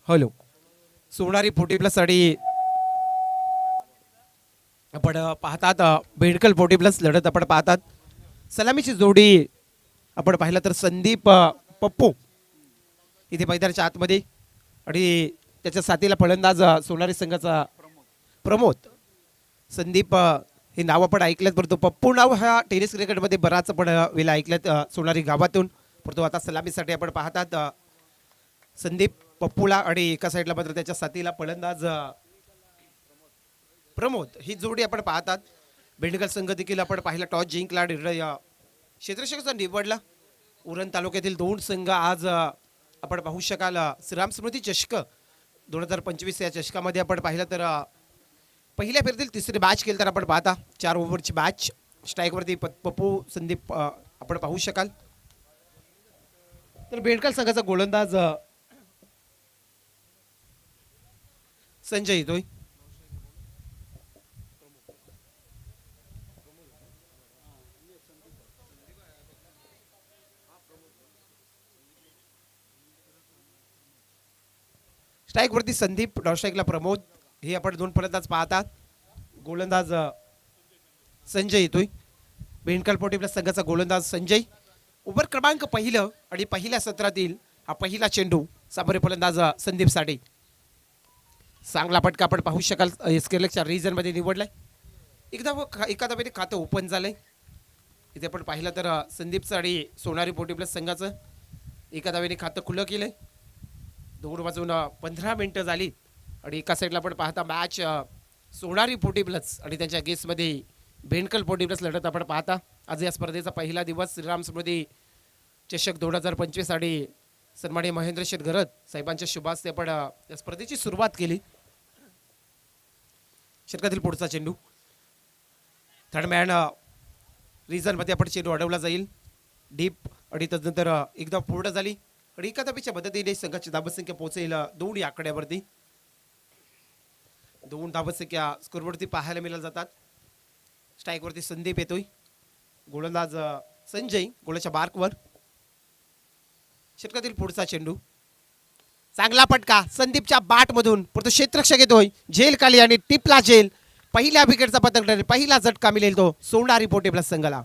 Hello. Sonari 40 plus sari आपण पाहतात. बेडकल 40 plus लढत आपण पाहतात. सलामीची जोडी आपण पाहिलं तर संदीप पप्पू इथे मैदानाच्या आतमध्ये आणि त्याच्या साथीला फलंदाज सोनारी संघाचा प्रमोद. संदीप हे नाव आपण ऐकल्यात, परंतु पप्पू नाव ह्या टेनिस क्रिकेटमध्ये बराच आपण वेळा ऐकल्यात सोनारी गावातून. परंतु आता सलामीसाठी आपण पाहतात संदीप पप्पूला आणि एका साईडला मात्र त्याच्या साथीला फलंदाज प्रमोद. ही जोडी आपण पाहतात. बेंडगल संघ देखील आपण पाहिला टॉस जिंकला, क्षेत्ररक्षकाचा निवडला. उरण तालुक्यातील दोन संघ आज आपण पाहू शकाल. श्रीराम स्मृती चषक 2025 या चषकामध्ये आपण पाहिलं तर पहिल्या फेरीतील तिसरी मॅच केली तर आपण पाहता 4 ओव्हरची मॅच. स्ट्राईकवरती पप्पू संदीप आपण पाहू शकाल. तर बेंडकल संघाचा गोलंदाज संजय येतोय. स्ट्राईकवरती संदीप, डॉट स्ट्राईकला प्रमोद. हे आपण दोन फलंदाज पाहतात. गोलंदाज संजय येतोय. बेंडकल 40 प्लस संघाचा गोलंदाज संजय. ओव्हर क्रमांक पहिलं आणि पहिल्या सत्रातील हा पहिला चेंडू. सामोरे फलंदाज संदीप साडे. चांगला फटका आपण पाहू शकाल. स्केलेक्सच्या रिजनमध्ये निवडलाय. एका धावेने खातं ओपन झालंय. इथे आपण पाहिलं तर संदीप साडे सोनारी 40 प्लस संघाचं एका धावेने खातं खुलं केलंय. 2 वाजून 15 मिनिटं झाली आणि एका साईडला आपण पाहता मॅच सोनारी 40 प्लस आणि त्यांच्या गेस्टमध्ये बेंडकल 40 प्लस लढत आपण पाहता. आज या स्पर्धेचा पहिला दिवस. श्रीराम स्मृती चषक 2025 आणि सन्माननीय महेंद्र शेठ घरत साहेबांच्या शुभास्ते आपण या स्पर्धेची सुरुवात केली. षटकातील पुढचा चेंडू थर्ड मॅन रिझनमध्ये आपण चेंडू अडवला जाईल. डीप आणि त्यानंतर एकदा पूर्ण झाली आणि एका धावेच्या मदतीने संघाची धावसंख्या पोहोचेल 2 या आकड्यावरती. 2 धावसंख्या स्कोरवरती पाहायला मिळाल्या जातात. स्ट्राईकवरती संदीप येतोय. गोलंदाज संजय गोलाच्या मार्कवर. षटकातील पुढचा चेंडू चांगला फटका संदीपच्या बॅटमधून, परंतु क्षेत्ररक्षक येतोय झेल खाली आणि टिपला झेल. पहिल्या विकेटचा पतंग ठरेल. पहिला झटका मिळेल तो सोनारी 40 प्लस संघाला.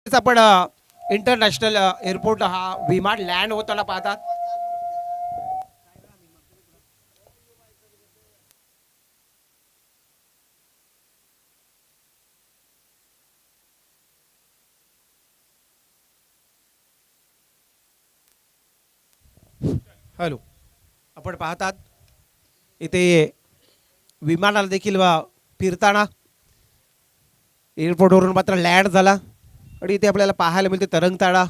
आपण इंटरनॅशनल एअरपोर्ट हा विमान लँड होताना पाहतात. हॅलो. आपण पाहतात इथे विमानाला देखील फिरताना एअरपोर्टवरून मात्र लँड झाला आणि इथे आपल्याला पाहायला मिळते तरंगताळा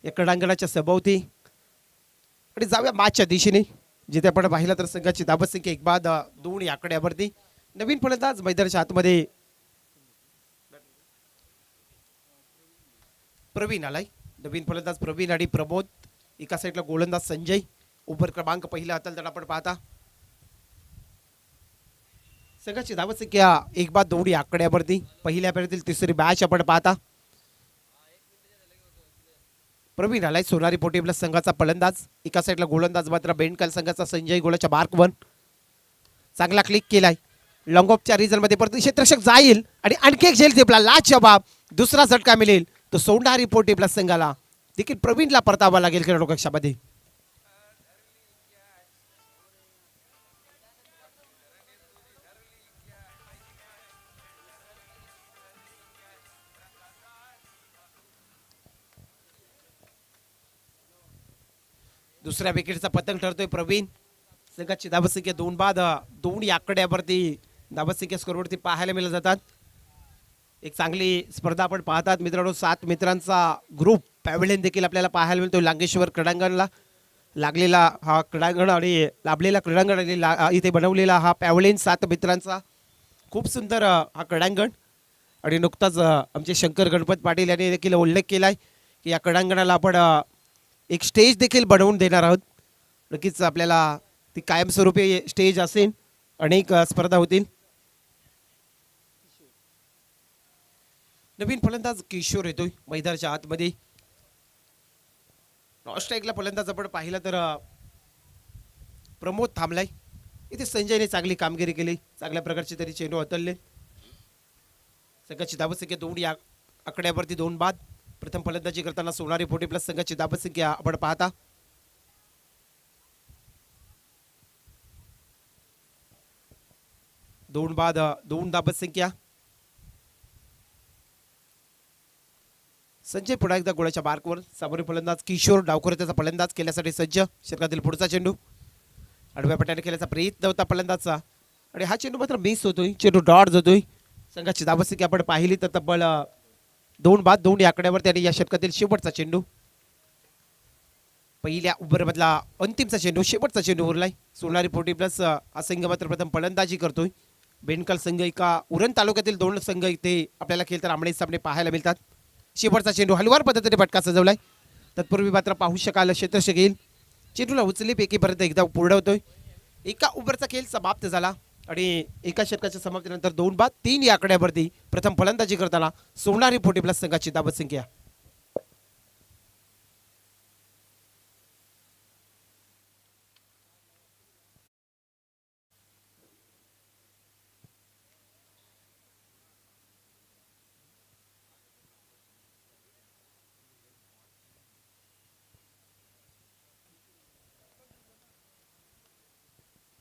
या क्रीडांगणाच्या सभोवती. आणि जाऊया मॅचच्या दिशेने, जिथे आपण पाहिलं तर संघाची धावसंख्या 1-2 या आकड्यावरती. नवीन फलंदाज मैदानाच्या आतमध्ये प्रवीण आलाय. नवीन फलंदाज प्रवीण आणि प्रमोद. एका साईडला गोलंदाज संजय. ओव्हर क्रमांक पहिला हाताला आपण पाहता. संघाची धावसंख्या 1-2 या आकड्यावरती. पहिल्या फेरीतील तिसरी मॅच आपण पाहता. प्रवीण आलाय सोनारी 40 प्लस संघाचा फलंदाज. एका साईडला गोलंदाज मात्र बेंडकल संघाचा संजय गोलाच्या मार्कवर. चांगला क्लिक केलाय लॉंग ऑफच्या रिझनमध्ये, परत क्षेत्ररक्षक जाईल आणि आणखी एक झेल टिपला. लाच जबाब. दुसरा झटका मिळेल तो सोनारी 40 प्लस संघाला. देखील प्रवीणला परतावा लागेल खेळाडू कक्षामध्ये. दुसऱ्या विकेटचा पतंग ठरतोय प्रवीण. संघाची धावसंख्या 2-2 या आकड्यावरती धावसंख्या स्कोरवरती पाहायला मिळत जातात. एक चांगली स्पर्धा आपण पाहतात मित्रांनो. 7 मित्रांचा ग्रुप पॅव्हलियन देखील आपल्याला पाहायला मिळतो. लांगेश्वर क्रीडांगणला लागलेला हा क्रीडांगण आणि लाभलेला क्रीडांगण आणि इथे बनवलेला हा पॅव्हलियन 7 मित्रांचा खूप सुंदर हा क्रीडांगण. आणि नुकताच आमचे शंकर गणपत पाटील यांनी देखील उल्लेख केलाय की या क्रीडांगणाला आपण एक स्टेज देखील बनवून देणार आहोत. नक्कीच आपल्याला ती कायमस्वरूपी स्टेज असेल, अनेक स्पर्धा होतील. नवीन फलंदाज किशोर येतोय मैदानाच्या आतमध्ये. स्ट्राईकला फलंदाज आपण पाहिला तर प्रमोद थांबलाय. इथे संजयने चांगली कामगिरी केली, चांगल्या प्रकारचे तरी चेंडू हतलले. संघाची धावसंख्या 2 या आकड्यावरती 2 बाद. प्रथम फलंदाजी करताना सोनारी पोटे प्लस संघाची धावसंख्या आपण पाहता 2 बाद 2 धावसंख्या. संजय पुन्हा एकदा गोळ्याच्या मार्कवर. समोरील फलंदाज किशोर डावखोर त्याचा फलंदाज केल्यासाठी सज्ज. षटकातील पुढचा चेंडू आडव्या पट्ट्याने केल्याचा प्रयत्न होता फलंदाजचा आणि हा चेंडू मात्र मिस होतोय. चेंडू डॉट जातोय. संघाची धावसंख्या आपण पाहिली तर तब्बल 2 बाद 2 या आकड्यावर त्याने या षटकातील शेवटचा चेंडू. पहिल्या ओव्हरमधला अंतिमचा चेंडू, शेवटचा चेंडू उरलाय. सोनारी पोटी प्लस हा संघ मात्र प्रथम फलंदाजी करतोय. बेनकल संघ एका उरण तालुक्यातील 2 संघ इथे आपल्याला खेळताना आमने सामने पाहायला मिळतात. शेवटचा चेंडू हलवार पद्धतीने फटका सजवलाय. तत्पूर्वी मात्र पाहू शकाल क्षेत्ररक्षक येईल. चेंडूला उचली पैकीपर्यंत एकदा पूर्ण होतोय. एका ओव्हरचा खेळ समाप्त झाला आणि एका षटकाच्या समाप्तीनंतर 2 बाद 3 या आकड्यावरती प्रथम फलंदाजी करताना सोनारी पोटी प्लस संघाची धावसंख्या.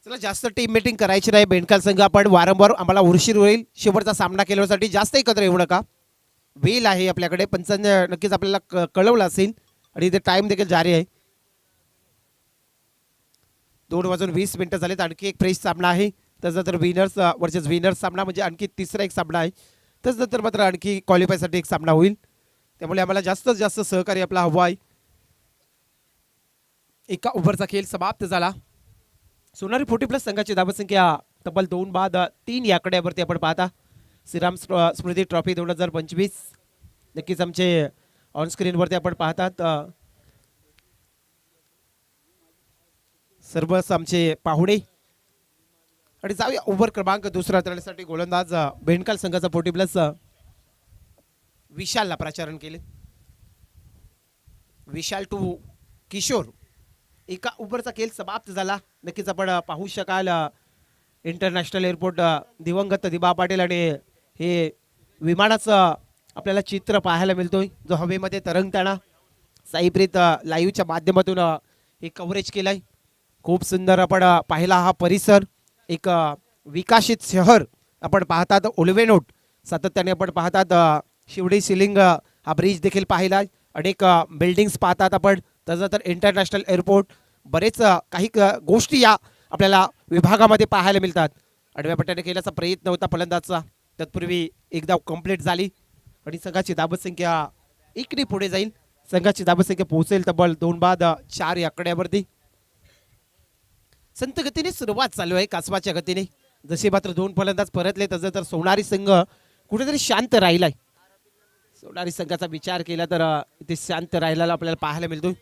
चला जास्त टीम मीटिंग करायची नाही. बेंडकाल संघ आपण वारंवार आम्हाला उशीर होईल शेवटचा सामना केल्यासाठी जास्त एकत्र येऊ नका. वेळ आहे आपल्याकडे. पंचांनी नक्कीच आपल्याला कळवलं असेल आणि इथे टाइम देखील जारी आहे. 2:20 झालेत. आणखी एक फ्रेश सामना आहे. त्याच्यानंतर विनर्स वर्सेस विनर्स सामना म्हणजे आणखी तिसरा एक सामना आहे. त्याच्यानंतर मात्र आणखी क्वालिफायसाठी एक सामना होईल. त्यामुळे आम्हाला जास्तीत जास्त सहकार्य आपला हवा आहे. एका ओव्हरचा खेळ समाप्त झाला. सोनारी पोटी प्लस संघाची धावसंख्या तब्बल 2 बाद 3 या आकड्यावरती आपण पाहता. श्रीराम स्मृती ट्रॉफी 2025 नक्कीच आमचे ऑन स्क्रीनवरती आपण पाहतात. सर्वच आमचे पाहुणे आणि जाऊया ओव्हर क्रमांक दुसरा तळण्यासाठी गोलंदाज बेंडकाल संघाचा पोटी प्लस विशालला प्रचारण केले. विशाल टू किशोर. एका ओव्हरचा खेळ समाप्त झाला. नक्कीच आपण पाहू शकाल इंटरनॅशनल एअरपोर्ट दिवंगत दिबा पाटील आणि हे विमानाचं आपल्याला चित्र पाहायला मिळतोय जो हवेमध्ये तरंगताना साईप्रीत लाईव्हच्या माध्यमातून हे कव्हरेज केलंय. खूप सुंदर आपण पाहिला हा परिसर. एक विकसित शहर आपण पाहतात. ओल्वेनोट सातत्याने आपण पाहतात. शिवडी सिलिंग हा ब्रिज देखील पाहिला. अनेक बिल्डिंग्स पाहतात आपण. त्यानंतर इंटरनॅशनल एअरपोर्ट बरेच काही गोष्टी या आपल्याला विभागामध्ये पाहायला मिळतात. आडव्या पट्ट्याने केल्याचा प्रयत्न होता फलंदाजचा. तत्पूर्वी एकदा कंप्लीट झाली आणि संघाची धावसंख्या 1 पुढे जाईल. संघाची धावसंख्या पोहोचेल तब्बल 2 बाद 4 या आकड्यावरती. संत गतीने सुरुवात चालू आहे कासवाच्या गतीने. जसे मात्र 2 फलंदाज परतले तसं तर सोनारी संघ कुठेतरी शांत राहिलाय. सोनारी संघाचा विचार केला तर इथे शांत राहिलेला आपल्याला पाहायला मिळतोय.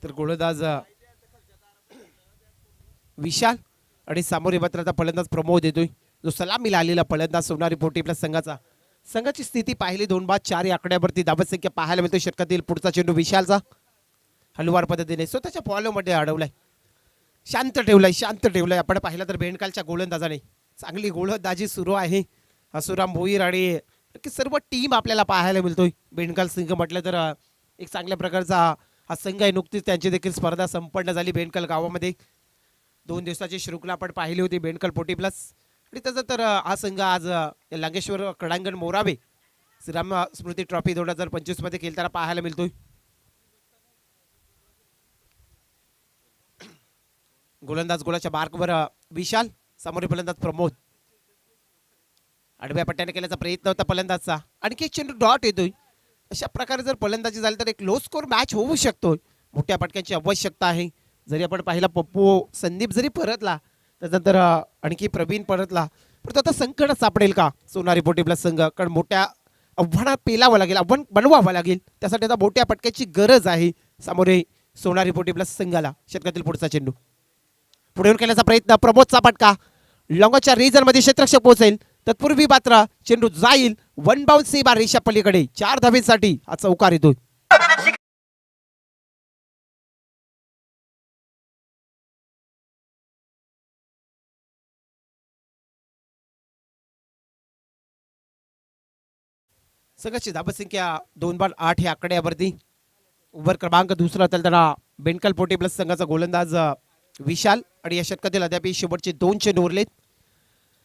तर गोलंदाज विशाल आणि सामोरे मात्र फलंदाज प्रमोद येतोय जो सलामीला आलेला फलंदाज सोनारी पोटी प्लस संघाचा. संघाची स्थिती पाहिली 2 बाद 4 या आकड्यावरती धावसंख्या पाहायला मिळतोय. षटकातील पुढचा चेंडू विशालचा हलवार पद्धतीने स्वतःच्या फॉलोमध्ये अडवलाय. शांत ठेवलाय. आपण पाहिलं तर बेंडकालच्या गोलंदाजाने चांगली गोलंदाजी सुरू आहे. हसुराम भोईर आणि सर्व टीम आपल्याला पाहायला मिळतोय. बेंडकाल संघ म्हटलं तर एक चांगल्या प्रकारचा हा संघ आहे. नुकतीच त्यांची देखील स्पर्धा संपन्न झाली बेंडकाल गावामध्ये. 2 दिवसाची शृंखला आपण पाहिली होती बेंडकाल पोटी प्लस. आणि त्याचा तर हा संघ आज लांगेश्वर क्रीडांगण मोरावे श्रीराम स्मृती ट्रॉफी 2025 मध्ये खेळताना पाहायला मिळतोय. गोलंदाज गोलाच्या मार्कवर विशाल. समोरील फलंदाज प्रमोद. आडव्या पट्ट्याने केल्याचा प्रयत्न होता फलंदाजचा. आणखी एक चेंडू डॉट येतोय. अशा प्रकारे जर फलंदाजी झाली तर एक लो स्कोर मॅच होऊ शकतो. मोठ्या फटक्यांची आवश्यकता आहे. जरी आपण पाहिला पप्पू संदीप जरी परतला त्यानंतर आणखी प्रवीण परतला पण आता संकट सापडेल का सोनारी पोटी प्लस संघ, कारण मोठ्या आव्हानात पेलावं लागेल, आव्हान बनवावं लागेल, त्यासाठी आता मोठ्या फटक्याची गरज आहे सामोरे सोनारी पोटी प्लस संघाला. षटकातील पुढचा चेंडू पुढे येऊन केल्याचा प्रयत्न, प्रमोदचा फटका लॉंगच्या रिजन मध्ये क्षेत्ररक्षक पोहोचेल तत्पूर्वी मात्र चेंडू जाईल वन बाउंस सी बार रेषा पलीकडे 4 धावेसाठी हा चौकार येतो. संघाची धाबसंख्या 2/8 या आकड्यावरती. ओव्हर क्रमांक दुसरा त्याला बेंडकल पोटी प्लस संघाचा गोलंदाज विशाल आणि या षटकातील अद्याप शेवटचे 2 चेंडू उरलेत.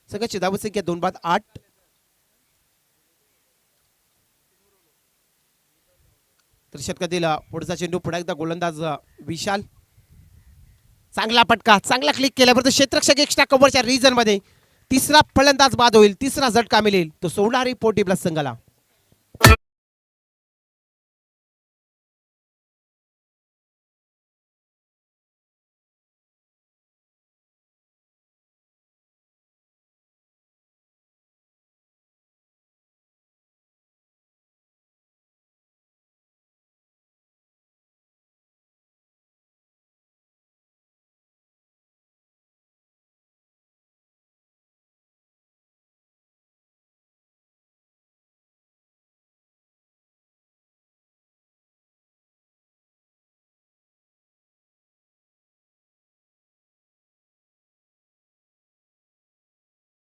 संघाची धावसंख्या 2/8. तर षटकातील पुढचा चेंडू पुन्हा एकदा गोलंदाज विशाल, चांगला पटका, चांगला क्लिक केल्यावर क्षेत्ररक्षक एक्स्ट्रा कव्हरच्या रिजन मध्ये तिसरा फलंदाज बाद होईल, तिसरा झटका मिळेल तो सोनारी पोटी प्लस संघाला.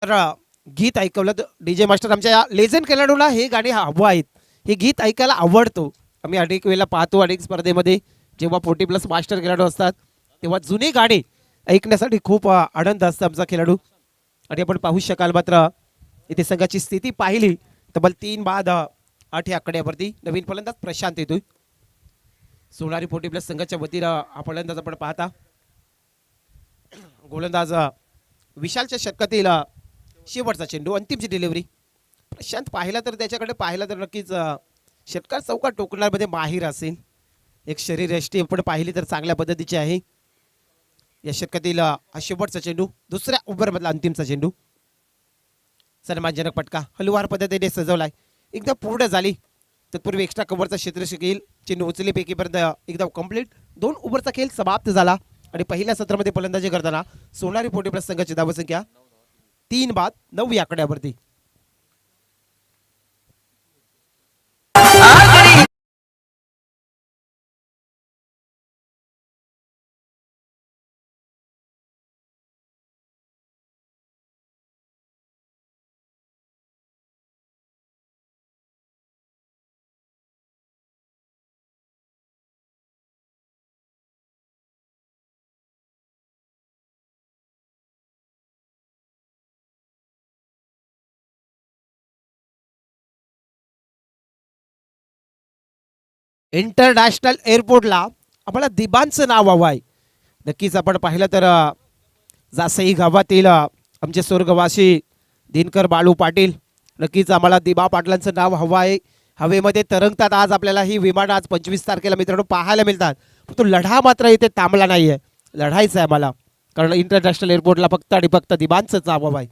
तर गीत ऐकवलं तर डीजे मास्टर आमच्या या लेजंड खेळाडूला हे गाणे हवं आहेत, हे गीत ऐकायला आवडतो. आम्ही अनेक वेळेला पाहतो, अनेक स्पर्धेमध्ये जेव्हा 40 प्लस मास्टर खेळाडू असतात तेव्हा जुने गाणे ऐकण्यासाठी खूप आनंद असतो आमचा खेळाडू. आणि आपण पाहू शकाल मात्र इथे संघाची स्थिती पाहिली तब्बल 3/8 या आकड्यावरती. नवीन फलंदाज प्रशांत येतोय सोनारी 40 प्लस संघाच्या वतीनं. हा फलंदाज आपण पाहता गोलंदाज विशालच्या षटकातील शेवटचा चेंडू, अंतिमची डिलिव्हरी. प्रशांत पाहिला तर त्याच्याकडे पाहिला तर नक्कीच षटकार चौकार टोकण्यामध्ये माहीर असेल. एक शरीरयष्टी आपण पाहिली तर चांगल्या पद्धतीची आहे. या षटकातील हा शेवटचा चेंडू, दुसऱ्या ओव्हरमधला अंतिमचा चेंडू. सन्मानजनक पटका हलवार पद्धतीने सजवलाय, एकदम पूर्ण झाली. तत्पूर्वी एक्स्ट्रा कव्हरचा क्षेत्ररक्षक येईल, चेंडू उचलेपैकीपर्यंत एकदम कंप्लीट. 2 ओव्हरचा खेळ समाप्त झाला आणि पहिल्या सत्रामध्ये फलंदाजी करताना सोनारी 40 प्लस संघाची धावसंख्या 3/9 या आकड्यावरती. इंटरनॅशनल एअरपोर्टला आम्हाला दिबांचं नाव हवं आहे. नक्कीच आपण पाहिलं तर जासई गावातील आमचे स्वर्गवासी दिनकर बाळू पाटील, नक्कीच आम्हाला दिबा पाटलांचं नाव हवं आहे. हवेमध्ये तरंगतात आज आपल्याला ही विमानं आज 25 तारखेला मित्रांनो पाहायला मिळतात. पण तो लढा मात्र इथे थांबला नाही आहे, लढायचं आहे आम्हाला, कारण इंटरनॅशनल एअरपोर्टला फक्त आणि फक्त दिबांचं नाव हवं आहे.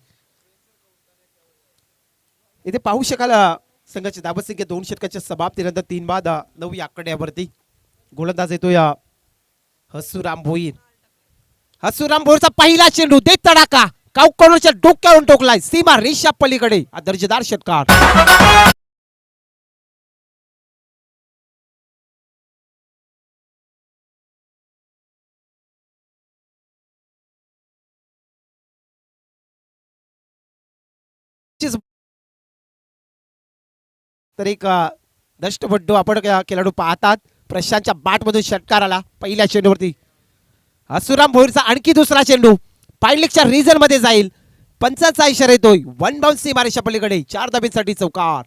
इथे पाहू शकाल संघाची धावसंख्या 2 षटकाच्या समाप्तीनंतर 3/9 या आकड्यावरती. गोलंदाज येतो या हसुराम भोईर. हसुराम भोईरचा पहिला चेंडू दे तडाका, काउकॉर्नरच्या डोक्यावरून टोकलाय सीमा रेषा पलीकडे, हा दर्जेदार षटकार. तर एक दष्टबड्डू आपण खेळाडू पाहतात. प्रशांतच्या बॅटमधून षटकार आला पहिल्या चेंडूवरती. हसुराम भोईरचा आणखी दुसरा चेंडू पायलेगच्या रिजन मध्ये जाईल, पंचाचा इशारा येतोय, वन बाउंस सी मारेच्या पलीकडे 4 धाबींसाठी चौकार.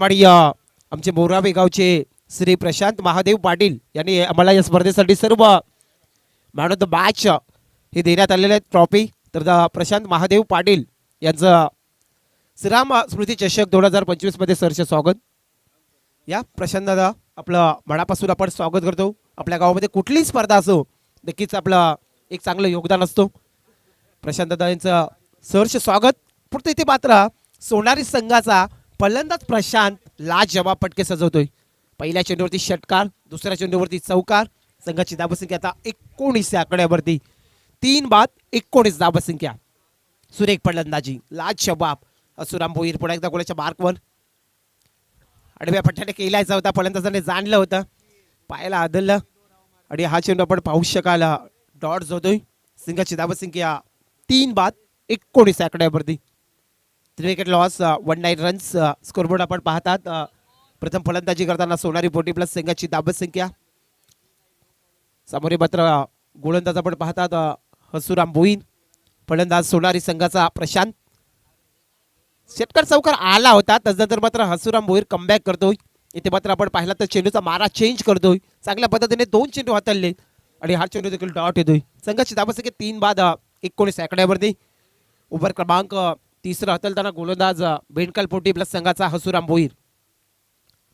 आणि आमचे मोरावे गावचे श्री प्रशांत महादेव पाटील यांनी आम्हाला या स्पर्धेसाठी सर्व मॅन ऑफ द मॅच हे देण्यात आलेले आहेत ट्रॉफी. तर प्रशांत महादेव पाटील यांचं श्रीराम स्मृती चषक 2025 मध्ये सरचे स्वागत. या प्रशांत दादा आपलं मनापासून आपण स्वागत करतो. आपल्या गावामध्ये कुठलीही स्पर्धा असो नक्कीच आपलं एक चांगलं योगदान असतो. प्रशांत दादा यांचं सहर्ष स्वागत. पुढे इथे मात्र सोनारी संघाचा फलंदाज प्रशांत लाजवाब फटके सजवतोय. पहिल्या चेंडूवरती षटकार, दुसऱ्या चेंडूवरती चौकार. संघाची धावसंख्या आता 19 आकड्यावरती. 3 बाद 19 धावसंख्या. सुरेख फलंदाजी, लाजवाब. असुराम भोईर पुन्हा एकदा गोलाच्या मार्कवर आडव्या पट्ट्याने केलायचा होता. फलंदाजाने जाणलं होतं, पायाला आदळलं आणि हा चेंडू आपण पाहू शकाल डॉट जोतोय. संघाची धावसंख्या 3 बाद 19 आकड्यावरती. 3 विकेट लॉस, 19 रन्स. स्कोरबोर्ड आपण पाहतात. प्रथम फलंदाजी करताना सोनारी पोटी प्लस संघाची धावसंख्या. समोर मात्र गोलंदाज आपण पाहतात हसुराम भोईर. फलंदाज सोनारी संघाचा प्रशांत. षटकार चौकार आला होता, त्यानंतर मात्र हसुराम भोईर कमबॅक करतोय. इथे मात्र आपण पाहिला तर चेंडूचा मारा चेंज करतोय. चांगल्या पद्धतीने 2 चेंडू हाताळले आणि हा चेंडू देखील डॉट येतोय. संघाची धावसंख्या 3 बाद 19 आकड्यावरती. ओव्हर क्रमांक 3 हाताळताना गोलंदाज बेंडकाल पोटी प्लस संघाचा हसुराम भोईर.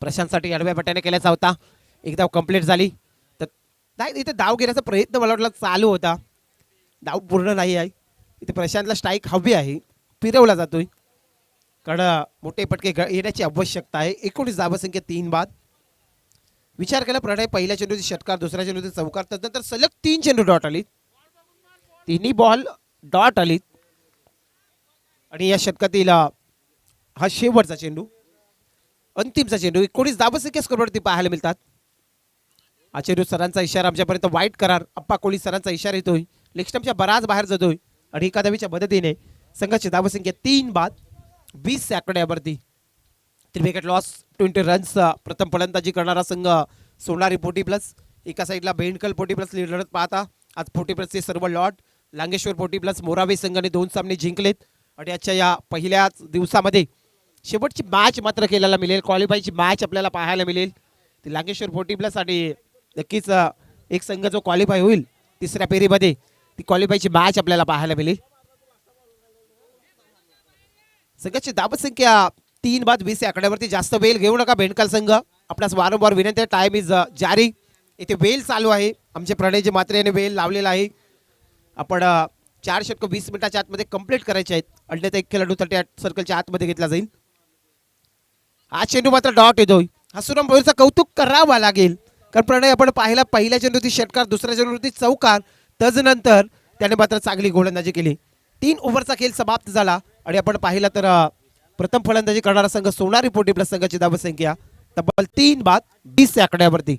प्रशांतसाठी आडव्या पट्ट्याने केल्याचा होता. एक धाव कंप्लीट झाली. तर नाही, इथे धाव घेण्याचा प्रयत्न मला वाटला चालू होता. धाव पूर्ण नाही आहे. इथे प्रशांतला स्ट्राईक हवी आहे, फिरवला जातोय कारण मोठे फटके येण्याची आवश्यकता आहे. 19 धावसंख्या 3 बाद. विचार केला प्रणय, पहिल्या चेंडूची षटकार, दुसऱ्या चेंडूची चौकार, त्यानंतर सलग 3 चेंडू डॉट आली. तिन्ही बॉल डॉट आलीत आणि या षटकातील हा शेवटचा चेंडू, अंतिमचा चेंडू. 19 धावसंख्या स्कोरवरती पाहायला मिळतात. हा चेंडू सरांचा इशारा आमच्यापर्यंत वाईट करार अप्पा कोहली सरांचा इशारा येतोय. लेगस्टम्पच्या बराच बाहेर जातोय आणि एका धावीच्या मदतीने संघाची धावसंख्या 3 बाद 20 आकड्यावरती. 3 विकेट लॉस, 20 रन्स. प्रथम फलंदाजी करणारा संघ सोनारी पोटी प्लस. एका साईडला बेंडकल पोटी प्लस लढत पाहता. आज पोटी प्लसचे सर्व लॉट लांगेश्वर पोटी प्लस मोरावे संघाने 2 सामने जिंकलेत आणि आजच्या या पहिल्याच दिवसामध्ये शेवटची मॅच मात्र केल्याला मिळेल. क्वालिफायची मॅच आपल्याला पाहायला मिळेल. ती लांगेश्वर पोटी प्लस आणि नक्कीच एक संघ जो क्वालिफाय होईल तिसऱ्या फेरीमध्ये, ती क्वालिफायची मॅच आपल्याला पाहायला मिळेल. संघाची धावसंख्या 3 बाद 20 आकड्यावरती. जास्त वेळ घेऊ नका बेंडकाल संघ, आपणास वारंवार विनंती आहे. टाइम इज जारी. इथे वेळ चालू आहे. आमचे प्रणयजी मात्रे यांनी वेळ लावलेला आहे. आपण 4 षटक 20 मिनिटाच्या आतमध्ये कंप्लीट करायचे आहेत. अन्यथा एक खेळाडू 38 सर्कलच्या आतमध्ये घेतला जाईल. हा चेंडू मात्र डॉट येतोय. हसुराम भोईरचं कौतुक करावं लागेल कारण प्रणय आपण पाहिला, पहिल्या चेंडूची षटकार, दुसऱ्या चेंडूवरती चौकार, त्यानंतर त्याने मात्र चांगली गोलंदाजी केली. 3 ओव्हरचा खेळ समाप्त झाला आणि आपण पाहिला तर प्रथम फलंदाजी करणारा संघ सोनारी पोटी प्लस संघाची धावसंख्या तब्बल 3 बाद 20 आकड्यावरती.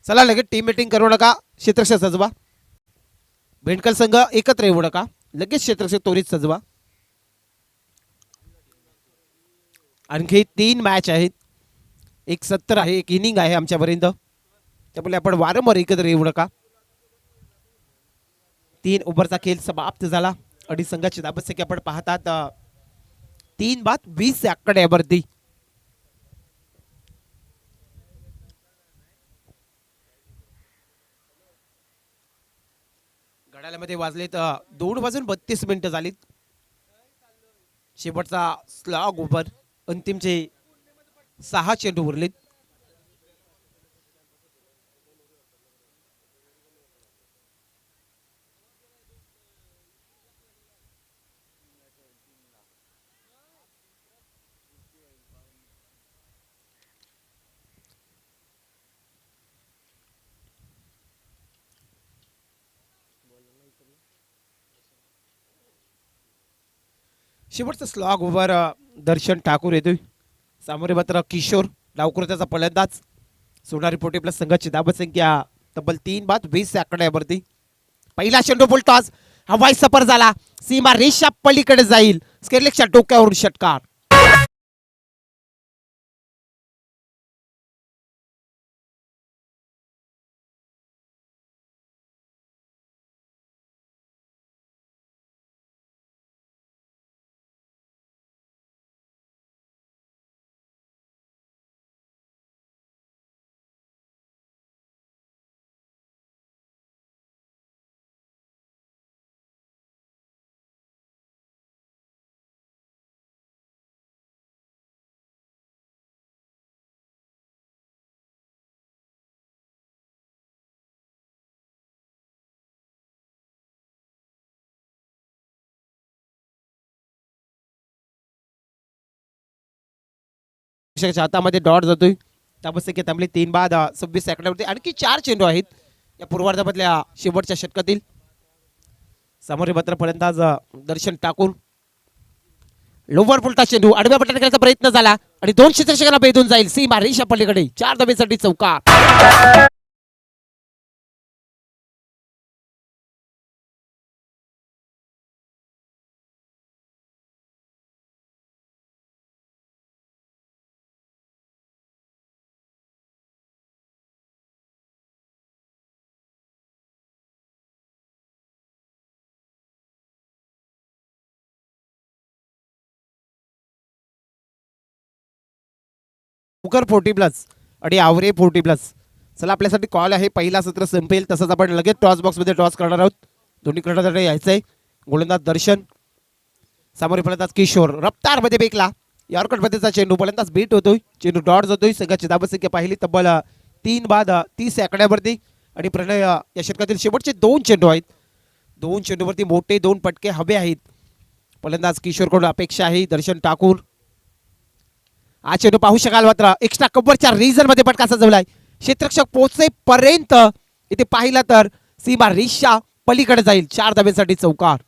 चला लगेच टीम मीटिंग करू नका, क्षेत्रक्षे सजवा. बेंडकल संघ एकत्र येऊ नका, लगेच क्षेत्रक्षे त्वरित सजवा. आणखी 3 मॅच आहेत. एक 70 आहे, एक इनिंग आहे आमच्यापर्यंत, त्यामुळे आपण वारंवार एकत्र येऊ नका. 3 ओव्हरचा खेळ समाप्त झाला आणि संघाची धावसंख्या आपण पाहतात 3 बाद 20 आकड्यावरती. घड्याळामध्ये वाजलेत 2:32 झालीत. शेवटचा स्लॉग ओव्हर, अंतिमचे 6 चेंडू उरलेत. शेवटचा स्लॉग ओव्हर दर्शन ठाकूर येतोय. सामोरे मात्र किशोर डावकृत्याचा फलंदाज. सोनारी पोटी प्लस संघाची धावसंख्या तब्बल 3 बाद 20 आकड्यावरती. पहिला चेंडू फुल टॉस, हवाई सफर झाला, सीमा रेषा पलीकडे जाईल. स्केरलेकच्या डोक्यावरून षटकार. क्षेत्ररक्षकाच्या हातामध्ये डॉट जातोय. धावसंख्या थांबली 3 बाद 26 सेकंदावरती. आणखी 4 चेंडू आहेत या पूर्वार्धामधल्या शेवटच्या षटकातील. समोरील मात्र फलंदाज दर्शन ठाकूर. लोवर फुलटा चेंडू आडव्या पट्ट्यात खेळण्याचा प्रयत्न झाला आणि 2 क्षेत्ररक्षकांना भेदून जाईल. सीमा रेषा पलीकडे 4 धावेसाठी चौकार. उकर 40+ आणि आवरे 40+. चला आपल्यासाठी कॉल आहे. पहिला सत्र संपेल तसंच आपण लगेच टॉस बॉक्समध्ये टॉस करणार आहोत. दोन्ही कर्णधारांना यायचं आहे. गोलंदाज दर्शन, समोरील फलंदाज किशोर. रफ्तारमध्ये बेकला यॉर्करमध्येचा चेंडू. फलंदाज बीट होतोय. चेंडू डॉट जातोय. संघाची धावसंख्या पाहिली तब्बल 3 बाद 30 आकड्यावरती. आणि प्रणय या षटकातील शेवटचे 2 चेंडू आहेत. 2 चेंडूवरती मोठे 2 पटके हवे आहेत. फलंदाज किशोरकडून अपेक्षा आहे. दर्शन ठाकूर हा चेंडू पाहू शकाल मात्र एक्स्ट्रा कव्हरच्या रिझन मध्ये पटका सजवलाय. क्षेत्ररक्षक पोहोचेपर्यंत इथे पाहिला तर सीमा रेषा पलीकडे जाईल. 4 धावेसाठी चौकार.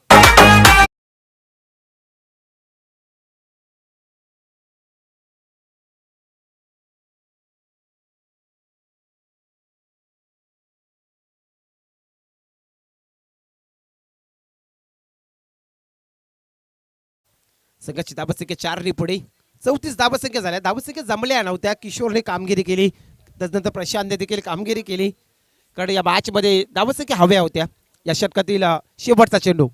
संघाची धावसंख्या 4 पुढे. 34 धावसंख्या झाल्या. धावसंख्या जमल्या नव्हत्या. किशोरने कामगिरी केली. त्यानंतर प्रशांतने देखील कामगिरी केली. कारण या मॅच मध्ये धावसंख्या हव्या होत्या. या षटकातील शेवटचा चेंडू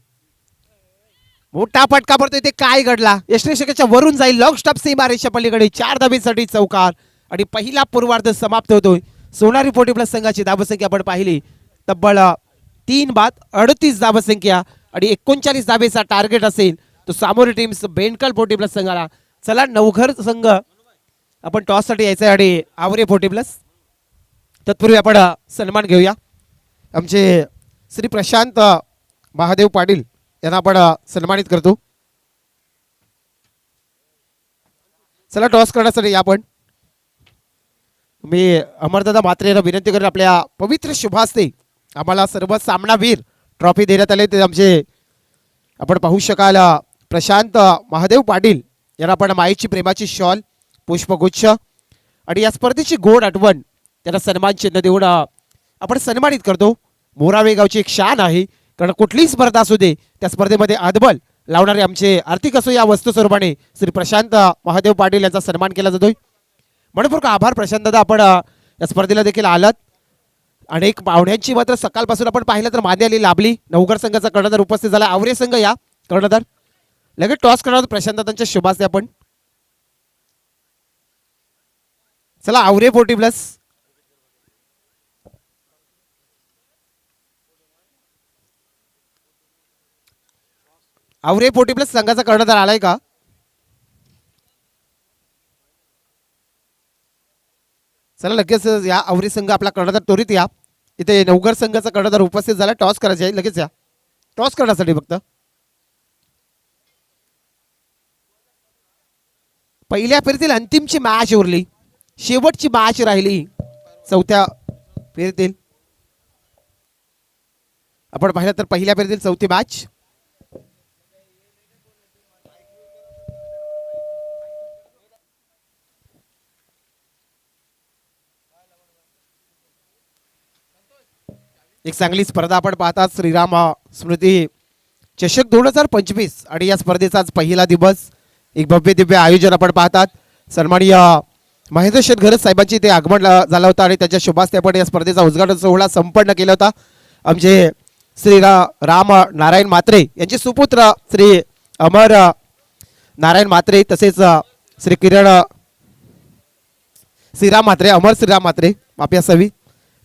मोठा फटका पडतोय. ते काय घडला. यष्टीच्या वरून जाईल. लॉंग स्टॉप सीमा रेषा पलीकडे 4 धावेसाठी चौकार. आणि पहिला पूर्वार्ध समाप्त होतोय. सोनारी 40+ संघाची धावसंख्या आपण पाहिली तब्बल 3 बाद 38 धावसंख्या आणि 39 धावेचा टार्गेट असेल तो सामोरी टीम्स बेंडकल 40+ संघाला. चला नवघर संघ आपण टॉस साठी यायचं आहे आणि आवरे 40+. तत्पूर्वी आपण सन्मान घेऊया. आमचे श्री प्रशांत महादेव पाटील यांना आपण सन्मानित करतो. चला टॉस करण्यासाठी आपण मी अमरदादा म्हात्रे यांना विनंती करेन आपल्या पवित्र शुभास्ते आम्हाला सर्व सामनावीर ट्रॉफी देण्यात आले. ते आमचे आपण पाहू शकाल प्रशांत महादेव पाटील यांना आपण माईची प्रेमाची शॉल, पुष्पगुच्छ आणि या स्पर्धेची गोड आठवण त्यांना सन्मान चिन्ह देऊन आपण सन्मानित करतो. मोरावे गावची एक शान आहे. कारण कुठलीही स्पर्धा असू दे त्या स्पर्धेमध्ये अदबल लावणारे आमचे आर्थिक असो या वस्तू स्वरूपाने श्री प्रशांत महादेव पाटील यांचा सन्मान केला जातोय. मनपूर्वक आभार प्रशांत दादा. आपण या स्पर्धेला देखील आलात. अनेक पाहुण्यांची मात्र सकाळपासून आपण पाहिलं तर माने आली लाभली. नवघर संघाचा कर्णधार उपस्थित झाला. आवरे संघ या कर्णधार लगेच टॉस करणार प्रशांत दादांच्या शुभास्ते आपण. चला आवरे 40+. आवरे 40+ संघाचा कर्णधार आलाय का. चला लगेच या आवरे संघ आपला कर्णधार त्वरित या. इथे नवघर संघाचा कर्णधार उपस्थित झाला. टॉस करायचे आहे. लगेच या टॉस करण्यासाठी. फक्त पहिल्या फेरीतील अंतिमची मॅच उरली. शेवटची मॅच राहिली चौथ्या फेरीतील. आपण पाहिलं तर पहिल्या फेरीतील चौथी मॅच. एक चांगली स्पर्धा आपण पाहतात. श्रीराम स्मृती चषक 2025 आणि या स्पर्धेचा पहिला दिवस. एक भव्य दिव्य आयोजन आपण पाहतात. सन्माननीय महेंद्र शेटघरत साहेबांची ते आगमन झालं होतं आणि त्याच्या शुभास्ते आपण या स्पर्धेचा उद्घाटन सोहळा संपन्न केला होता. आमचे श्री राम नारायण म्हात्रे यांचे सुपुत्र श्री अमर नारायण म्हात्रे तसेच श्री किरण श्रीराम म्हात्रे, अमर श्रीराम म्हात्रे माफी असावी,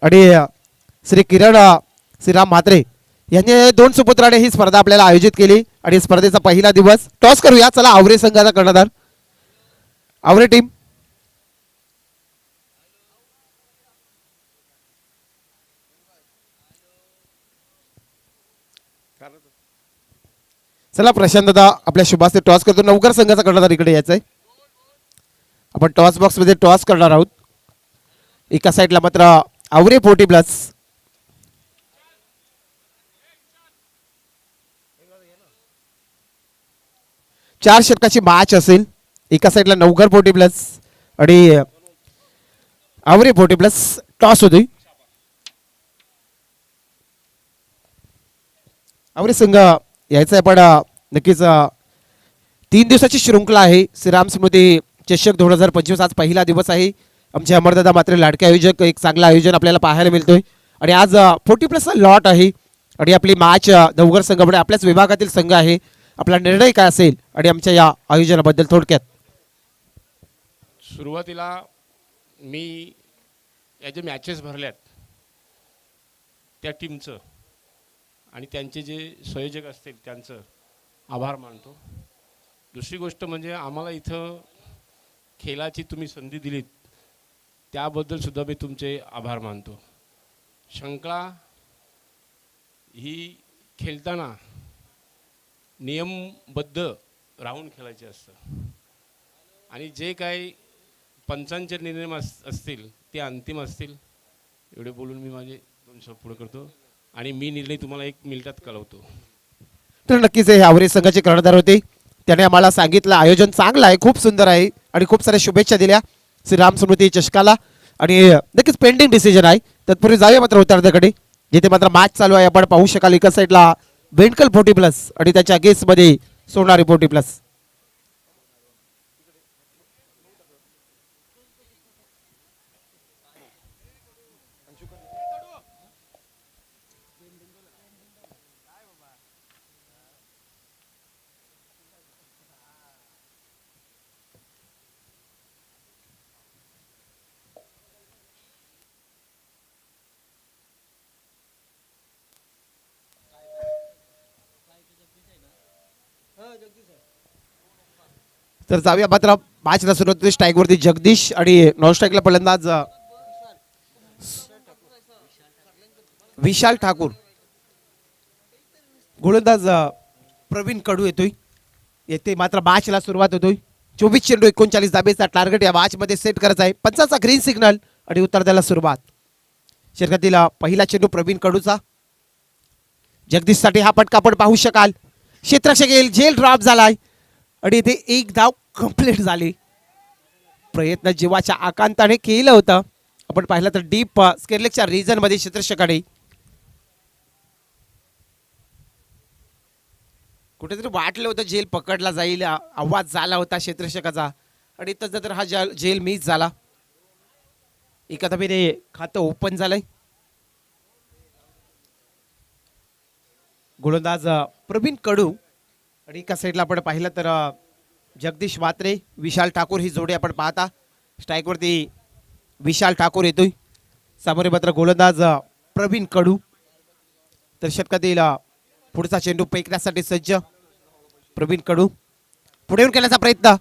आणि श्री किरण श्रीराम म्हात्रे यांनी 2 सुपुत्राने ही स्पर्धा आपल्याला आयोजित केली. आणि स्पर्धेचा पहिला दिवस. टॉस करूया. चला आवरे संघाचा कर्णधार आवरे टीम. चला प्रशांत दादा आपल्या शुभास्ते टॉस करतो. नवघर संघाचा कर्णधार इकडे यायचा आहे. आपण टॉस बॉक्समध्ये टॉस करणार आहोत. एका साईडला मात्र आवरे 40 प्लस. चार षटकाची मॅच असेल. एका साईडला नवघर 40 प्लस आणि आवरे 40 प्लस. टॉस होतोय. आवरे संघ यायचं आहे पण नक्कीच 3 दिवसाची शृंखला आहे. श्रीराम स्मृती चषक 2025 आज पहिला दिवस आहे. आमचे अमरदादा मात्र लाडके आयोजक एक चांगलं आयोजन आपल्याला पाहायला मिळतोय आणि आज 40 प्लसचा लॉट आहे आणि आपली मॅच नवघर संघामुळे आपल्याच विभागातील संघ आहे. आपला निर्णय काय असेल आणि आमच्या या आयोजनाबद्दल थोडक्यात. सुरुवातीला मी या जे मॅचेस भरल्यात त्या टीमचं आणि त्यांचे जे संयोजक असतील त्यांचं आभार मानतो. दुसरी गोष्ट म्हणजे आम्हाला इथं खेळाची तुम्ही संधी दिलीत त्याबद्दल सुद्धा मी तुमचे आभार मानतो. शृंखला ही खेळताना नियमबद्ध राहून खेळायचे असतं आणि जे काही पंचांचे निर्णय असतील ते अंतिम असतील. एवढे बोलून मी माझे 2 शब्द पुढे करतो आणि मी निर्णय तुम्हाला 1 मिनिटात कळवतो. तर नक्कीच हे आवरे संघाचे कर्णधार होते. त्याने आम्हाला सांगितलं आयोजन चांगलं आहे, खूप सुंदर आहे आणि खूप साऱ्या शुभेच्छा दिल्या श्रीराम स्मृती चषकाला आणि नक्कीच पेंडिंग डिसिजन आहे. तत्पूर्वी जाऊया मात्र उत्तरार्धाकडे जिथे मात्र मॅच चालू आहे. आपण पाहू शकाल एका साईडला बेंडकल 40 प्लस आणि त्याच्या गेस्टमध्ये सोनारी 40 प्लस. तर जाऊया मात्र मॅचला सुरुवात होते. स्ट्राईकवरती जगदीश आणि नॉन स्ट्राईकला फलंदाज विशाल ठाकूर. गोलंदाज प्रवीण कडू येतोय. येथे मात्र मॅचला सुरुवात होतोय. 24 चेंडू 39 धाबेचा टार्गेट या मॅच मध्ये सेट करायचा आहे. 5चा ग्रीन सिग्नल आणि उत्तर द्यायला सुरुवात. षटकातील पहिला चेंडू प्रवीण कडूचा. जगदीश साठी हा फटका आपण पाहू शकाल. क्षेत्ररक्षक येईल. झेल ड्रॉप झालाय आणि इथे 1 धाव कंप्लीट झाली. प्रयत्न जीवाच्या आकांताने केलं होतं. आपण पाहिलं तर डीप स्केरलेकच्या रिजन मध्ये क्षेत्ररक्षकाने कुठेतरी वाटलं होतं झेल पकडला जाईल. आवाज झाला होता क्षेत्ररक्षकाचा आणि तसं तर हा झेल मिस झाला. एका धाबेने खातं ओपन झालंय. गोलंदाज प्रवीण कडू आणि एका साईडला आपण पाहिलं तर जगदीश मात्रे विशाल ठाकूर ही जोडी आपण पाहता. स्ट्राईकवरती विशाल ठाकूर येतोय. सामोरे मात्र गोलंदाज प्रवीण कडू. तर षटकातील पुढचा चेंडू फेकण्यासाठी सज्ज प्रवीण कडू. पुढे येऊन केल्याचा प्रयत्न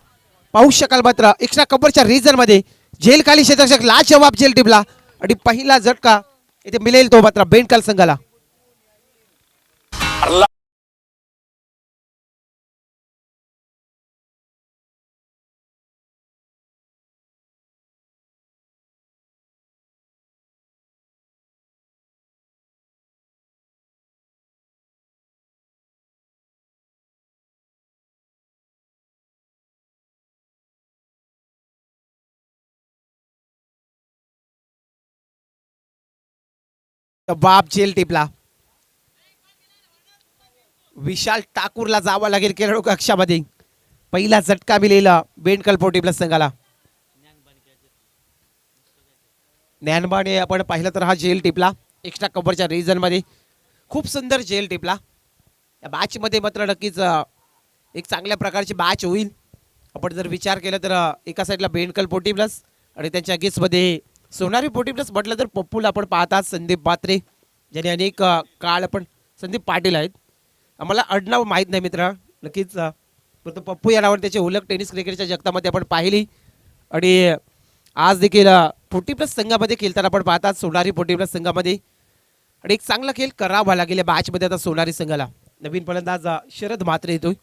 पाहू शकाल. मात्र एक्स्ट्रा कव्हरच्या रिजन मध्ये झेल खाली क्षेत्ररक्षक लाजवाब झेल टिपला आणि पहिला झटका इथे मिळेल तो मात्र बेंडकल संघाला. बाप झेल टिपला. विशाल ठाकूरला जावं लागेल खेळाडू कक्षामध्ये. पहिला झटका मिळेला बेंडकल 40 प्लस संघाला. ज्ञानबाने आपण पाहिलं तर हा झेल टिपला एक्स्ट्रा कव्हरच्या रिजन मध्ये. खूप सुंदर झेल टिपला. या मॅच मध्ये मात्र नक्कीच एक चांगल्या प्रकारची मॅच होईल. आपण जर विचार केला तर एका साईडला बेंडकल 40 प्लस आणि त्यांच्या गेस्ट मध्ये सोनारी 40 प्लस म्हटलं तर पप्पूला आपण पाहतात संदीप पात्रे ज्याने अनेक काळ आपण संदीप पाटील आहेत. आम्हाला आडनाव माहीत नाही मित्र नक्कीच परंतु पप्पू या नावाने त्याची ओळख टेनिस क्रिकेटच्या जगतामध्ये आपण पाहिली आणि आज देखील 40 प्लस संघामध्ये खेळताना आपण पाहतात सोनारी 40 प्लस संघामध्ये आणि एक चांगला खेळ करावा लागेल या मॅचमध्ये. आता सोनारी संघाला नवीन फलंदाज शरद मात्रे येतोय.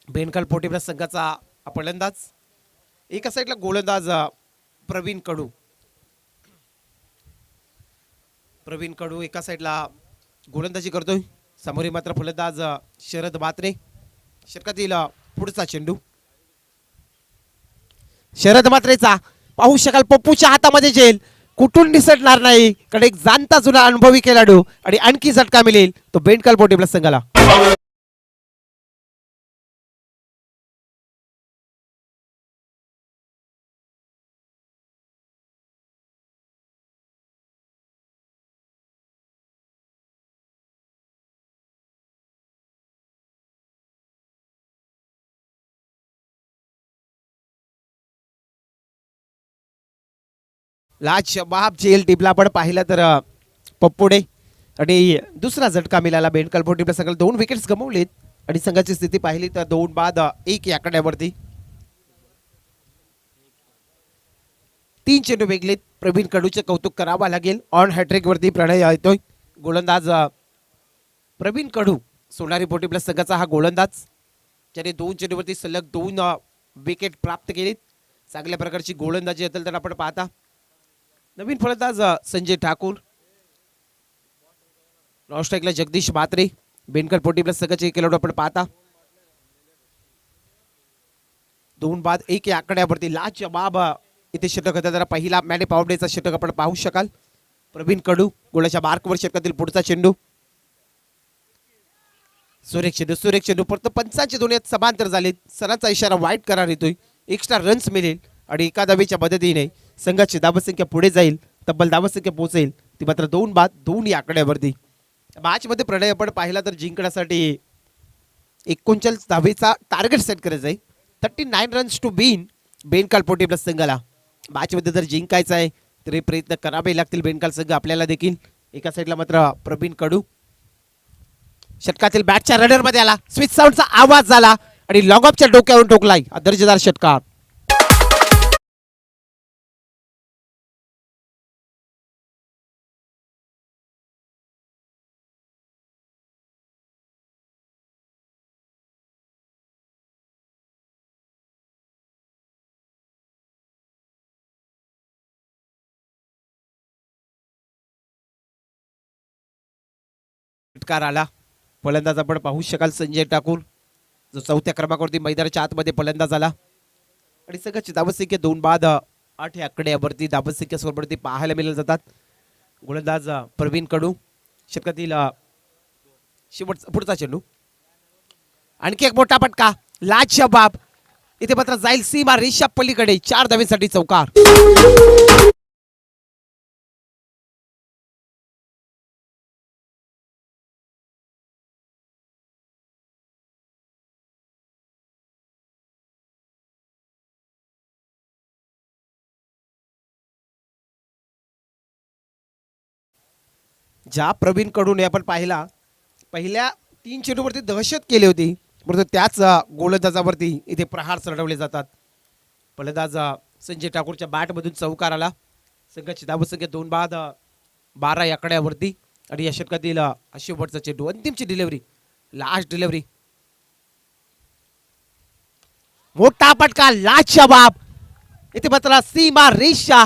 बेंडकल 40 प्लस संघाचा फलंदाज एका साईडला गोलंदाज प्रवीण कडू. प्रवीण कडू एका साईडला गोलंदाजी करतोय. समोर मात्र फलंदाज शरद म्हात्रे. षटकातील पुढचा चेंडू शरद म्हात्रेचा. पाहू शकाल पप्पूच्या हातामध्ये जेल कुठून निसटणार नाही. कडे एक जाणता जुना अनुभवी खेळाडू आणि आणखी झटका मिळेल तो बेंडकाल पोटे प्लस संघाला. लाज शबाब जेल टीपला आपण पाहिलं तर पप्पुडे आणि दुसरा झटका मिळाला बेंडकाल पोटे प्लस संघाला. 2 विकेट्स गमावलेत आणि संघाची स्थिती पाहिली तर 2 बाद 1 या आकड्यावरती. 3 चेंडू वेगलेत. प्रवीण कडूचे कौतुक करावा लागेल. ऑन हॅट्रिक वरती प्रणय येतोय. गोलंदाज प्रवीण कडू सोनारी पोटे प्लस संघाचा हा गोलंदाज ज्याने 2 चेंडूवरती सलग 2 विकेट प्राप्त केलीत. चांगल्या प्रकारची गोलंदाजी असेल तर आपण पाहता. नवीन फलंदाज संजय ठाकूर. नॉस्ट्राईकला जगदीश म्हात्रे. बेंडकाल पोटे प्लस संघाचे खेळाडू आपण पाहता. 2 बाद 1 या आकड्यावरती लाज बाब इथे षटक होता. जरा पहिला मॅने पावडेचा षटक आपण पाहू शकाल. प्रवीण कडू गोलाच्या मार्कवर षटकातील पुढचा चेंडू. सुरेख चेंडू परत पंचांचे दोन्ही समांतर झालेत. सरांचा इशारा वाईट करार येतोय. एक्स्ट्रा रन्स मिळेल आणि एका धावेच्या मदतीने संघाची धावसंख्या पुढे जाईल. तब्बल धावसंख्या पोहोचेल ती मात्र 2 बाद 2 या आकड्यावरती. मॅच मध्ये प्रणय आपण पाहिला तर जिंकण्यासाठी 39 धावेचा टार्गेट सेट करायचा आहे. 39 रन्स टू विन बेंडकाल पोटे प्लस संघाला. मॅच मध्ये जर जिंकायचं आहे तर हे प्रयत्न करावे लागतील बेंडकाल संघ आपल्याला देखील. एका साईडला मात्र प्रवीण कडू षटकातील बॅटच्या रडर मध्ये आला. स्विच साऊंडचा आवाज झाला आणि लॉंग ऑफच्या डोक्यावरून ठोकलाय दर्जेदार षटकार. षटकार आला. फलंदाज आपण पाहू शकाल संजय ठाकूर जो 4थ्या क्रमांकावरती मैदानाच्या आतमध्ये फलंदाज आला आणि संघाची धावसंख्या 2 बाद 8 या आकड्यावरती धावसंख्या सोबतवरती पाहायला मिळत जातात. गोलंदाज प्रवीण कडू षटकातील शेवटचा पुढचा चेंडू. आणखी एक मोठा फटका लाज शबाब इथे मात्र जाईल सीमा रेषा पलीकडे. 4 धावेसाठी चौकार. ज्या प्रवीण कडून आपण पाहिला पहिल्या 3 चेंडूवरती दहशत केली होती परंतु त्याच गोलंदाजावरती इथे प्रहार चढवले जातात. फलंदाज संजय ठाकूरच्या बॅटमधून चौकार आला. संघाची धावसंख्या 2 बाद 12 या आकड्यावरती आणि या षटकातील शेवटचा चेंडू अंतिमची डिलिव्हरी लास्ट डिलिव्हरी. मोठा फटका लाज शबाब इथे मात्र सीमा रेषा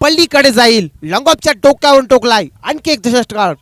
पल्लीकडे जाईल. लॉंगॉपच्या डोक्यावरून टोकलाय आणखी एक षटकार.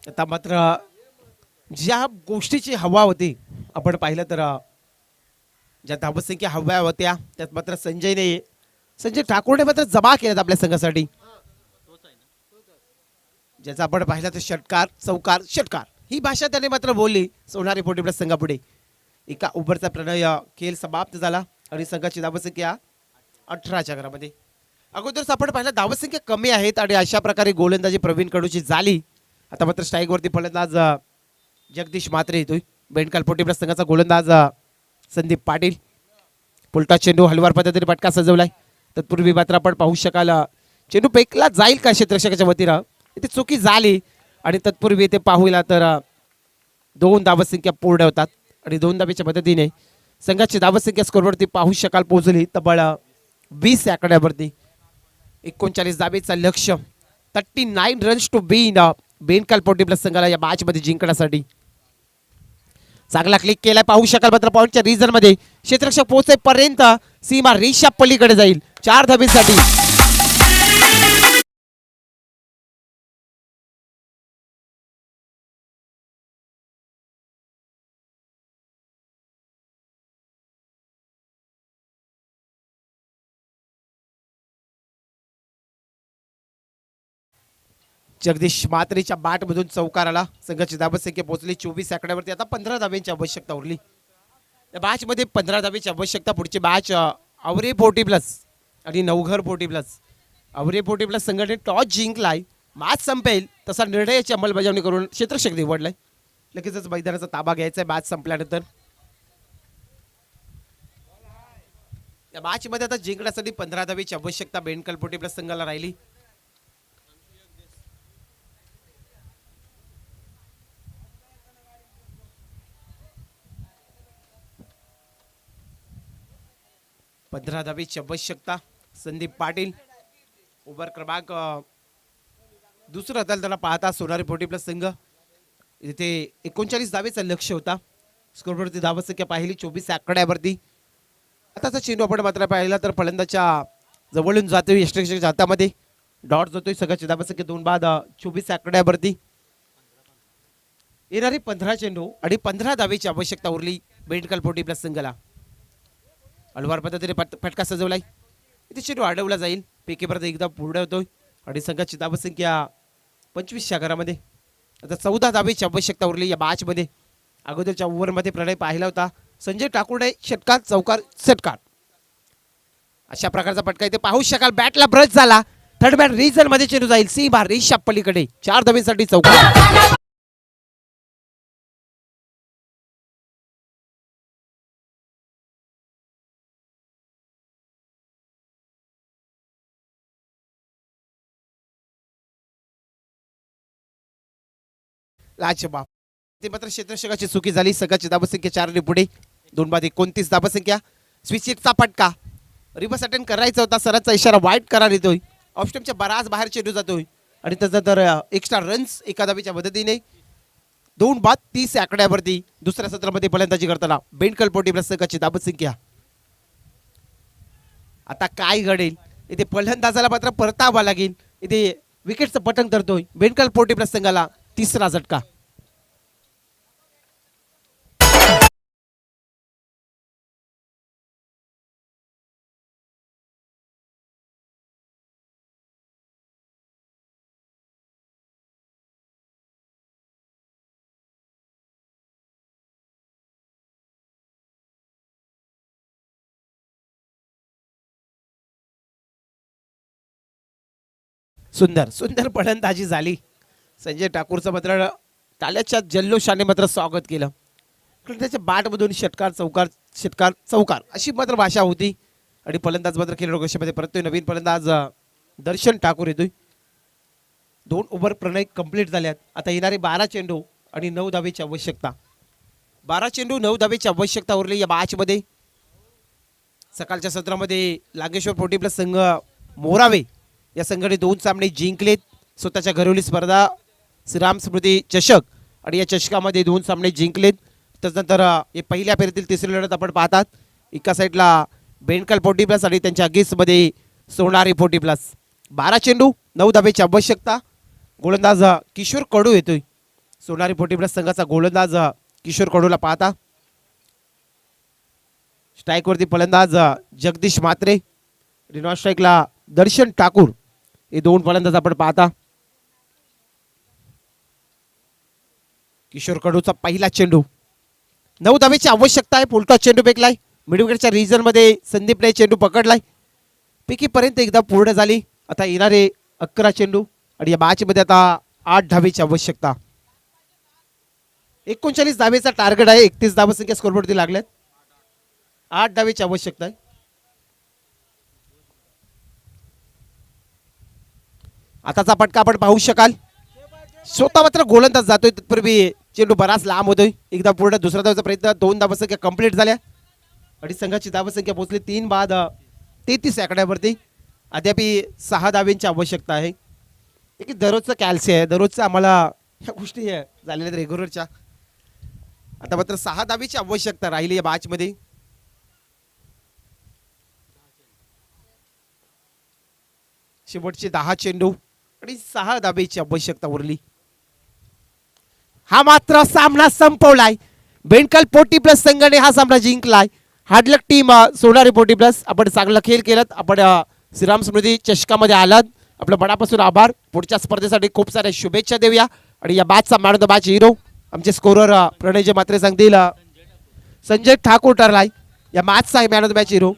आता मात्र ज्या गोष्टीची हवा होती आपण पाहिलं तर ज्या धावसंख्या हव्या होत्या त्यात मात्र संजय ठाकूरने मात्र जमा केल्यात आपल्या संघासाठी. ज्याचा आपण पाहिला तर षटकार चौकार षटकार ही भाषा त्याने मात्र बोलली सोनारी पोटी प्लस संघापुढे. एका ओव्हरचा प्रणय खेळ समाप्त झाला आणि संघाची धावसंख्या 18च्या घरामध्ये. अगोदरच आपण पाहिलं धावसंख्या कमी आहेत आणि अशा प्रकारे गोलंदाजी प्रवीण कडूची झाली. आता मात्र स्ट्राईकवरती फलंदाज जगदीश मात्रे येतोय. बेंडकाल पोटी प्लस संघाचा गोलंदाज संदीप पाटील. पुलटा चेंडू हलवार पद्धतीने पटका सजवलाय. तत्पूर्वी मात्र आपण पाहू शकाल चेंडू फेकला जाईल का क्षेत्ररक्षकाच्या वतीनं, इथे चुकी झाली आणि तत्पूर्वी इथे पाहूया तर 2 धावसंख्या पूर्ण होतात आणि 2 धावेच्या मदतीने संघाची धावसंख्या स्कोरवरती पाहू शकाल पोहोचली तब्बल 20 आकड्यावरती. 39 धावेचा लक्ष्य 39 रन्स टू बीन बेंडकाल पोटी प्लस संघाला या मॅच मध्ये जिंकण्यासाठी. चांगला क्लिक केलाय पाहू शकाल मात्र पॉईंटच्या रिझन मध्ये क्षेत्ररक्षक पोहोचेपर्यंत सीमा रेषा पलीकडे जाईल 4 धावेसाठी. जगदीश मात्रेच्या बॅट मधून चौकार आला. संघाची धावसंख्या पोहोचली 24 आकड्यावरती. आता 15 धाव्यांची आवश्यकता उरली या मॅच मध्ये. 15 धावेची आवश्यकता. पुढची मॅच आवरे पोटी प्लस आणि नवघर पोटी प्लस. आवरे पोटी प्लस संघाने टॉस जिंकलाय. मॅच संपेल तसा निर्णयाची अंमलबजावणी करून क्षेत्ररक्षक निवडलाय. लगेचच मैदानाचा ताबा घ्यायचा आहे मॅच संपल्यानंतर. या मॅच मध्ये आता जिंकण्यासाठी 15 धावेची आवश्यकता बेंडकाल पोटी प्लस संघाला राहिली. पंधरा धावेची आवश्यकता. संदीप पाटील ओव्हर क्रमांक दुसरा त्याला पाहता सोनारी पोटी प्लस संघ इथे 39 धावेचा लक्ष्य होता. स्कोरवरती धावसंख्या पाहिली 24 आकड्यावरती. आताचा चेंडू आपण मात्र पाहिला तर फलंदाच्या जवळून जातोय यष्टीच्या हातामध्ये. डॉट जातोय. संघाची धावसंख्या 2 बाद 24 आकड्यावरती. येणारी 15 चेंडू आणि 15 धावेची आवश्यकता उरली बेंडकाल पोटी प्लस संघाला. हलवार पद्धतीने फटका सजवलाय. इथे चेंडू अडवला जाईल. पेकेपर्यंत एकदा पूर्ण होतोय आणि संघाची धावसंख्या 25च्या घरामध्ये. आता 14 धावेची आवश्यकता उरली या मॅच मध्ये. अगोदरच्या ओव्हरमध्ये प्रणय पाहिला होता. संजय ठाकूरने षटकार चौकार षटकार अशा प्रकारचा फटका इथे पाहू शकाल. बॅटला ब्रश झाला. थर्ड बॅट रिझन मध्ये चेंडू जाईल सीमा रेषा पलीकडे 4 धावेसाठी चौकार. लाजबाब ते मात्र क्षेत्ररक्षकाची चुकी झाली. संघाची धावसंख्या 4 ने पुढे. 2 बाद 29 धावसंख्या. स्विचिटचा फटका रिव्हर्स अटेंड करायचा होता. सरांचा इशारा वाईट करा येतोय. ऑफ स्टंपच्या बराच बाहेर चेंडू जातोय आणि त्याचा तर एक्स्ट्रा रन्स एका धावेच्या मदतीने 2 बाद 30 आकड्यावरती. दुसऱ्या सत्रामध्ये फलंदाजी करताना बेंडकाल पोटी प्लस संघाची धावसंख्या. आता काय घडेल इथे फलंदाजाला मात्र परतावा लागेल. इथे विकेटचं पतन करतोय बेंडकाल पोटी प्लस संघाला. तिसरा झटका. सुंदर सुंदर फलंदाजी झाली. संजय ठाकूरचं मात्र टाळ्याच्या जल्लोषाने मात्र स्वागत केलं. त्याच्या बॅटमधून षटकार चौकार अशी मात्र भाषा होती आणि फलंदाज मात्र खेळ गोष्टीमध्ये परततोय. नवीन फलंदाज दर्शन ठाकूर येतोय. 2 ओव्हर प्रणय कंप्लीट झाल्यात. आता येणारे 12 चेंडू आणि 9 धावेची आवश्यकता. 12 चेंडू 9 धावेची आवश्यकता उरली या मॅच मध्ये. सकाळच्या सत्रामध्ये लागेश्वर पोटी प्लस संघ मोरावे या संघाने 2 सामने जिंकलेत. स्वतःच्या घरवली स्पर्धा श्रीराम स्मृती चषक आणि या चषकामध्ये 2 सामने जिंकलेत. त्यानंतर हे पहिल्या फेरीतील तिसरी लढत आपण पाहतात. एका साईडला बेंडकाल पोटी प्लस आणि त्यांच्या अगेन्स्टमध्ये सोनारी पोटी प्लस. 12 चेंडू 9 धावेची आवश्यकता. गोलंदाज किशोर कडू येतोय. सोनारी पोटी प्लस संघाचा गोलंदाज किशोर कडूला पाहता. स्ट्राईकवरती फलंदाज जगदीश मात्रे. नॉन स्ट्राईकला दर्शन ठाकूर. हे 2 फलंदाज आपण पाहता. किशोर कडूचा पहिला चेंडू 9 धावेची आवश्यकता आहे. फुलटॉस चेंडू फेकलाय मिडविकेटच्या रिजन मध्ये संदीपने चेंडू पकडलाय. पैकीपर्यंत एकदा पूर्ण झाली. आता येणारे 11 चेंडू आणि या मॅच मध्ये आता 8 धावेची आवश्यकता. 39 धावेचा टार्गेट आहे. 31 धावसंख्या स्कोरबोर्डवरती लागल्यात. 8 धावेची आवश्यकता आहे. आताचा फटका आपण पाहू शकाल. स्वतः मात्र गोलंदाज जातोय तत्पूर्वी चेंडू बराच लांब होतोय. एकदा पूर्ण दुसरा धावेचा प्रयत्न. 2 धावसंख्या कंप्लीट झाल्या आणि संघाची धावसंख्या पोहोचली 3 बाद 33 आकड्यावरती. अद्याप 6 धावेंची आवश्यकता आहे. की दररोजचं कॅल्सी आहे. दररोजचं आम्हाला ह्या गोष्टी झालेल्या आहेत रेग्युलरच्या. आता मात्र 6 धावेची आवश्यकता राहिली या मॅच मध्ये. शेवटचे 10 चेंडू आणि 6 धावेची आवश्यकता उरली. हा मात्र सामना संपवलाय. बेंडकल पोटी प्लस संघाने हा सामना जिंकलाय. हार्डलक टीम सोनारी पोटी प्लस. आपण चांगला खेळ केलात. आपण श्रीराम स्मृती चषकामध्ये आलात. आपलं मनापासून आभार. पुढच्या स्पर्धेसाठी खूप साऱ्या शुभेच्छा देऊया. आणि या मॅचचा man of the match hero आमचे स्कोरर प्रणयजी मात्रे सांगतील संजय ठाकूर ठरलाय या मॅचचा man of the match hero.